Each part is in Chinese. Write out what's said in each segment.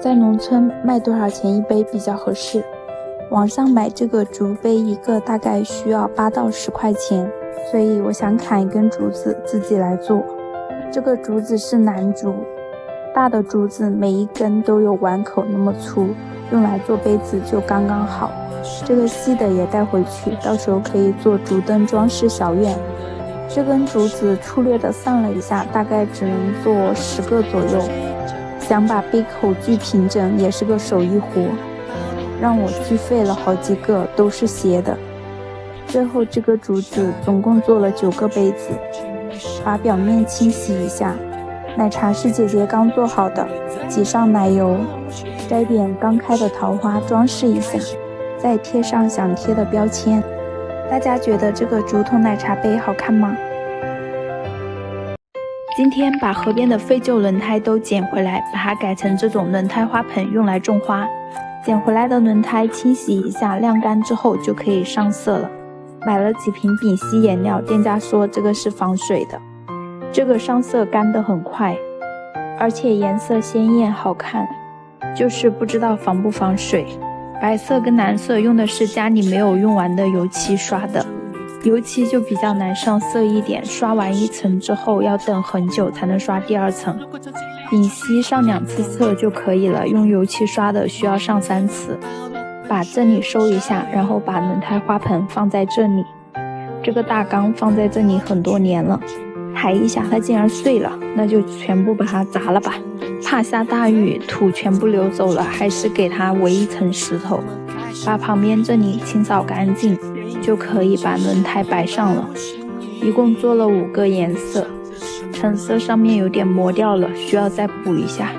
在农村卖多少钱一杯比较合适？网上买这个竹杯一个大概需要8到10块钱，所以我想砍一根竹子自己来做。这个竹子是楠竹，大的竹子每一根都有碗口那么粗，用来做杯子就刚刚好。这个细的也带回去，到时候可以做竹灯装饰小院。这根竹子粗略的算了一下，大概只能做10个左右。想把杯口锯平整也是个手艺活，让我锯废了好几个，都是斜的。最后这个竹子总共做了9个杯子，把表面清洗一下。奶茶是姐姐刚做好的，挤上奶油，摘点刚开的桃花装饰一下，再贴上想贴的标签。大家觉得这个竹筒奶茶杯好看吗？今天把河边的废旧轮胎都捡回来，把它改成这种轮胎花盆，用来种花。捡回来的轮胎清洗一下，晾干之后就可以上色了。买了几瓶丙烯颜料，店家说这个是防水的，这个上色干得很快，而且颜色鲜艳好看，就是不知道防不防水。白色跟蓝色用的是家里没有用完的油漆刷的，油漆就比较难上色一点，刷完1层之后要等很久才能刷第2层。丙烯上2次色就可以了，用油漆刷的需要上3次。把这里收一下，然后把轮胎花盆放在这里。这个大缸放在这里很多年了，抬一下它竟然碎了，那就全部把它砸了吧。怕下大雨土全部流走了，还是给它围一层石头，把旁边这里清扫干净，就可以把轮胎摆上了。一共做了5个颜色，橙色上面有点磨掉了，需要再补一下。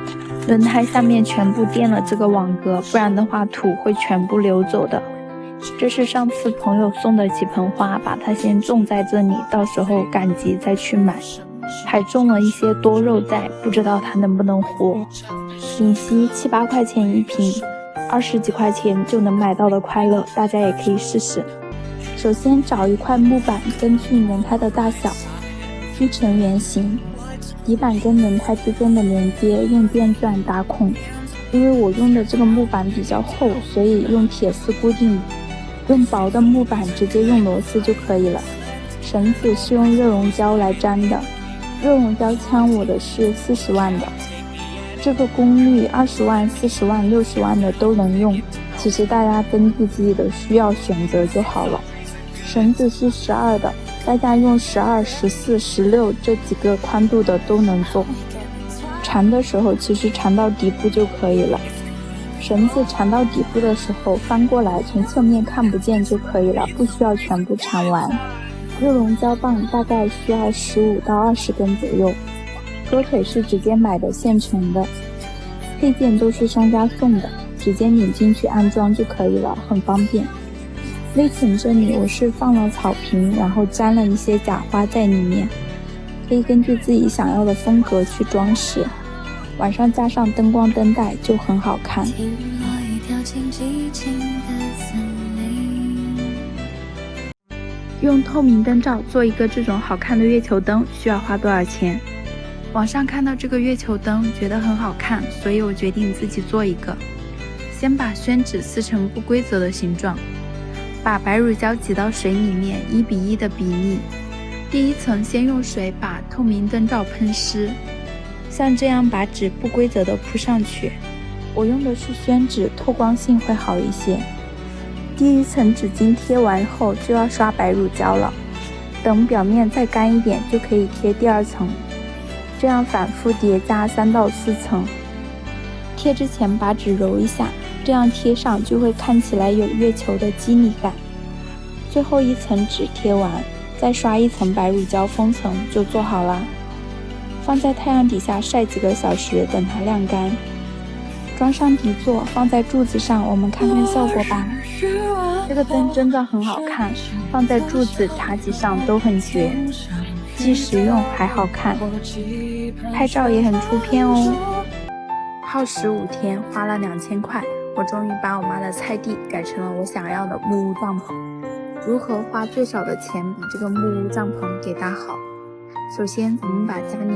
轮胎下面全部垫了这个网格，不然的话土会全部流走的。这是上次朋友送的几盆花，把它先种在这里，到时候赶集再去买。还种了一些多肉在，不知道它能不能活。丙烯7、8块钱一瓶，20几块钱就能买到的快乐，大家也可以试试。首先找一块木板，根据轮胎的大小锯成圆形，底板跟轮胎之间的连接用电钻打孔。因为我用的这个木板比较厚，所以用铁丝固定，用薄的木板直接用螺丝就可以了。绳子是用热熔胶来粘的，热熔胶枪我的是40万的，这个功率20万、40万、60万的都能用，其实大家根据自己的需要选择就好了。绳子是12的，大家用12、14、16这几个宽度的都能做。缠的时候其实缠到底部就可以了，绳子缠到底部的时候翻过来，从侧面看不见就可以了，不需要全部缠完。热熔胶棒大概需要15到20根左右，桌腿是直接买的现成的，配件都是商家送的，直接拧进去安装就可以了，很方便。内层这里我是放了草坪，然后粘了一些假花在里面，可以根据自己想要的风格去装饰，晚上加上灯光灯带就很好看。用透明灯罩做一个这种好看的月球灯需要花多少钱？网上看到这个月球灯觉得很好看，所以我决定自己做一个。先把宣纸撕成不规则的形状，把白乳胶挤到水里面，1:1的比例。第1层先用水把透明灯罩喷湿，像这样把纸不规则的铺上去。我用的是宣纸，透光性会好一些。第1层纸巾贴完后就要刷白乳胶了，等表面再干一点就可以贴第2层，这样反复叠加3到4层。贴之前把纸揉一下，这样贴上就会看起来有月球的肌理感。最后1层纸贴完，再刷1层白乳胶封层就做好啦。放在太阳底下晒几个小时，等它晾干。装上底座，放在柱子上，我们看看效果吧。这个灯真的很好看，放在柱子、茶几上都很绝，既实用还好看，拍照也很出片哦。耗时5天，花了2000块，我终于把我妈的菜地改成了我想要的木屋帐篷。如何花最少的钱把这个木屋帐篷给搭好？首先，我们把家里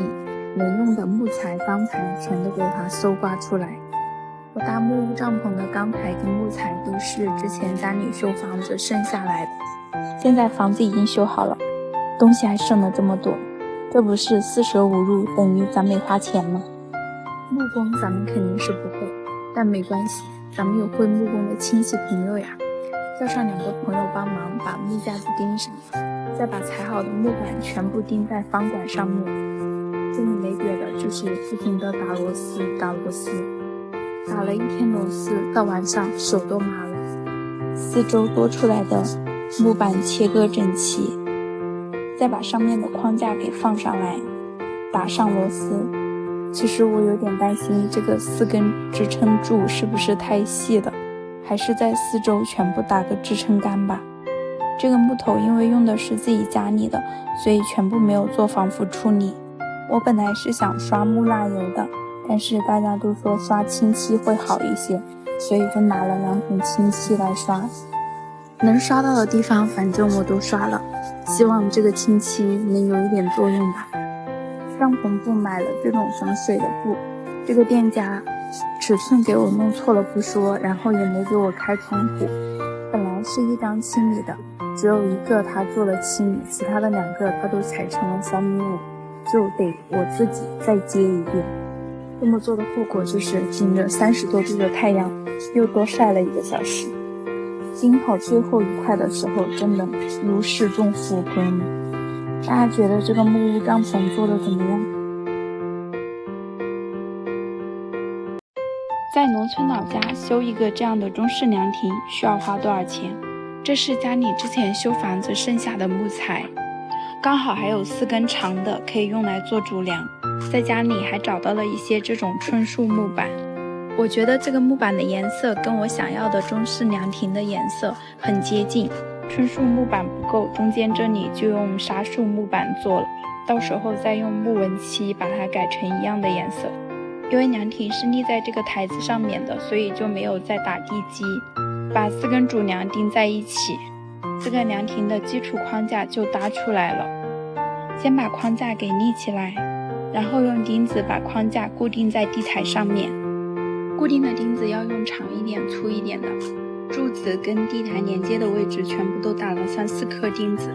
能用的木材、钢材全都给它搜刮出来，我搭木屋帐篷的钢材跟木材都是之前家里修房子剩下来的，现在房子已经修好了，东西还剩了这么多，这不是四舍五入等于咱没花钱吗？木工咱们肯定是不会，但没关系，咱们有会木工的亲戚朋友呀，叫上2个朋友帮忙把木架子钉上，再把裁好的木板全部钉在方管上面。这里没别的，就是不停地打螺丝，打了一天螺丝，到晚上手都麻了。四周多出来的木板切割整齐，再把上面的框架给放上来，打上螺丝。其实我有点担心这个4根支撑柱是不是太细了，还是在四周全部打个支撑杆吧。这个木头因为用的是自己家里的，所以全部没有做防腐处理。我本来是想刷木蜡油的，但是大家都说刷清漆会好一些，所以就拿了2桶清漆来刷。能刷到的地方反正我都刷了，希望这个清漆能有一点作用吧。帐篷布买了这种防水的布，这个店家尺寸给我弄错了不说，然后也没给我开窗户。本来是1张7米的，只有1个他做了7米，其他的2个他都裁成了3.5米，就得我自己再接一遍。这么做的后果就是顶着30多度的太阳又多晒了1个小时。钉好最后一块的时候真的如释重负，朋友们，大家觉得这个木屋帐篷做的怎么样？在农村老家修一个这样的中式凉亭需要花多少钱？这是家里之前修房子剩下的木材，刚好还有4根长的可以用来做主梁，在家里还找到了一些这种春树木板。我觉得这个木板的颜色跟我想要的中式凉亭的颜色很接近，春树木板不够，中间这里就用杉树木板做了，到时候再用木纹漆把它改成一样的颜色。因为凉亭是立在这个台子上面的，所以就没有再打地基，把4根主梁钉在一起，这个凉亭的基础框架就搭出来了。先把框架给立起来，然后用钉子把框架固定在地台上面。固定的钉子要用长一点粗一点的，柱子跟地台连接的位置全部都打了3、4颗钉子。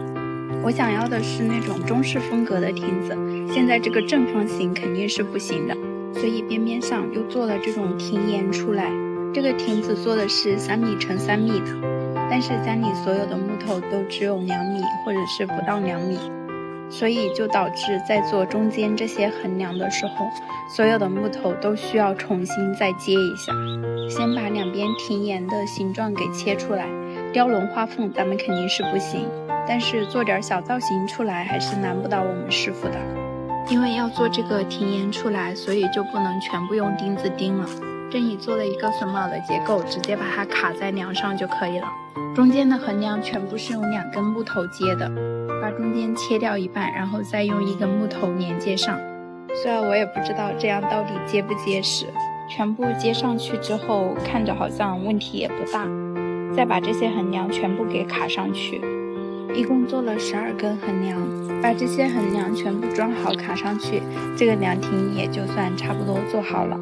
我想要的是那种中式风格的亭子，现在这个正方形肯定是不行的，所以边边上又做了这种亭檐出来。这个亭子做的是3米乘3米的，但是家里所有的木头都只有2米或者是不到2米，所以就导致在做中间这些横梁的时候，所有的木头都需要重新再接一下。先把两边亭檐的形状给切出来，雕龙画凤咱们肯定是不行，但是做点小造型出来还是难不倒我们师傅的。因为要做这个亭檐出来，所以就不能全部用钉子钉了。这里做了一个榫卯的结构，直接把它卡在梁上就可以了。中间的横梁全部是用2根木头接的，把中间切掉一半，然后再用1根木头连接上。虽然我也不知道这样到底结不结实，全部接上去之后看着好像问题也不大，再把这些横梁全部给卡上去。一共做了12根横梁，把这些横梁全部装好卡上去，这个凉亭也就算差不多做好了。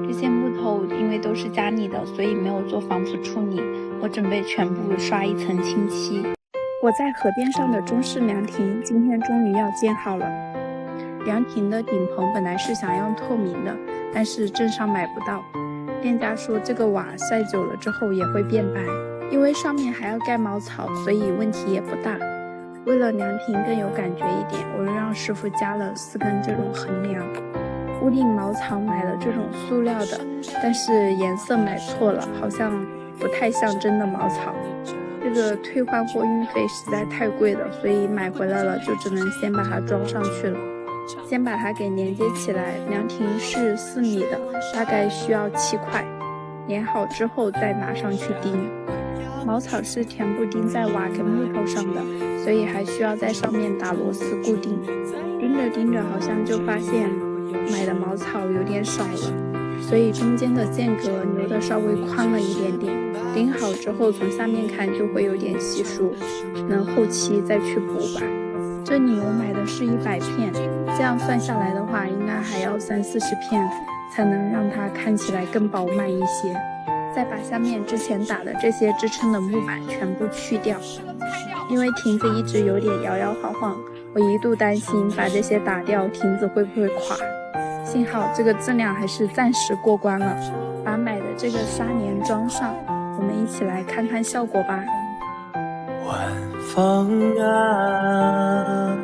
这些木头因为都是家里的，所以没有做防腐处理，我准备全部刷一层清漆。我在河边上的中式凉亭今天终于要建好了。凉亭的顶棚本来是想用透明的，但是镇上买不到，店家说这个瓦晒久了之后也会变白，因为上面还要盖茅草，所以问题也不大。为了凉亭更有感觉一点，我又让师傅加了4根这种横梁。屋顶茅草买了这种塑料的，但是颜色买错了，好像不太像真的茅草。这个退换货运费实在太贵了，所以买回来了就只能先把它装上去了。先把它给连接起来，凉亭是4米的，大概需要7块，连好之后再拿上去钉。茅草是全部钉在瓦跟木头上的，所以还需要在上面打螺丝固定。钉着钉着好像就发现买的茅草有点少了，所以中间的间隔留的稍微宽了一点点。钉好之后从下面看就会有点稀疏，能后期再去补吧。这里我买的是100片，这样算下来的话，应该还要30-40片才能让它看起来更饱满一些。再把下面之前打的这些支撑的木板全部去掉，因为亭子一直有点摇摇晃晃，我一度担心把这些打掉，亭子会不会垮。幸好这个质量还是暂时过关了。把买的这个纱帘装上，我们一起来看看效果吧。晚风啊，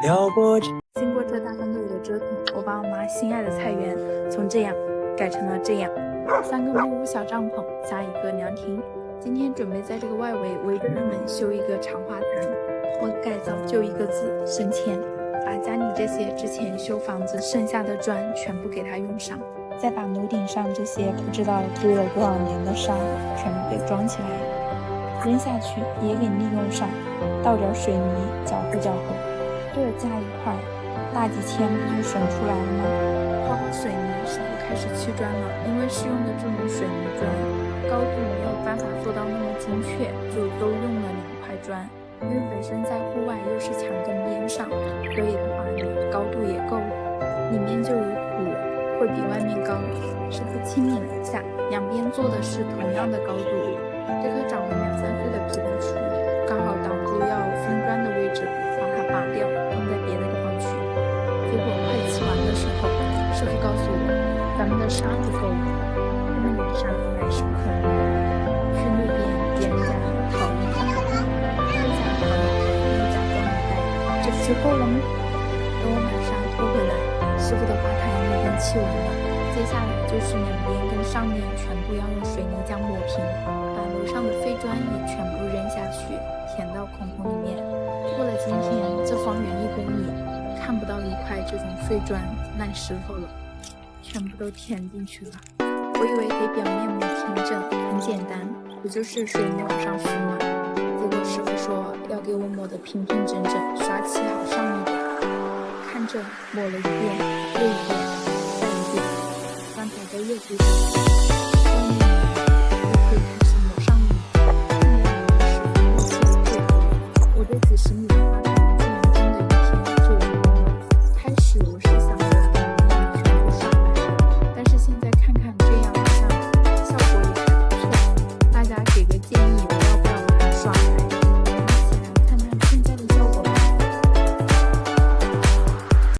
撩拨着。经过这大很久的折腾，我把我妈心爱的菜园从这样改成了这样，3个木屋小帐篷加一个凉亭。今天准备在这个外围围着它们修一个长花坛。我改造就一个字：省钱。把家里这些之前修房子剩下的砖全部给它用上，再把楼顶上这些不知道堆了多少年的沙全部给装起来，扔下去也给利用上，倒点水泥搅和搅和，各加一块，大几千不就省出来了吗？泡好水泥，师傅开始砌砖了。因为是用的这种水泥砖，高度没有办法做到那么精确，就都用了2块砖。因为本身在户外又是墙根边上，所以的话高度也够了。里面就有土，会比外面高。师傅清理了一下，两边做的是同样的高度。这棵长了2-3岁的枇杷树刚好挡住要封砖的位置，把它拔掉，放在别的地方去。结果快砌完的时候，师傅告诉我，咱们的沙不够，这么远沙还是不可能的。去路边给人家讨一讨，这不就够了吗？等我把沙拖回来，师傅的花坛已经砌完了，接下来就是两边跟上面全部要用水泥浆抹平，把楼上的废砖也全部扔下去，填到孔孔里面。过了今天，这方圆1公里看不到一块这种废砖烂石头了，全部都填进去了。我以为给表面抹平整很简单，不就是水泥往上浮吗？结果师傅说要给我抹得平平整整，刷漆好上一点。看着抹了1遍又1遍再1遍，刚才都又不行。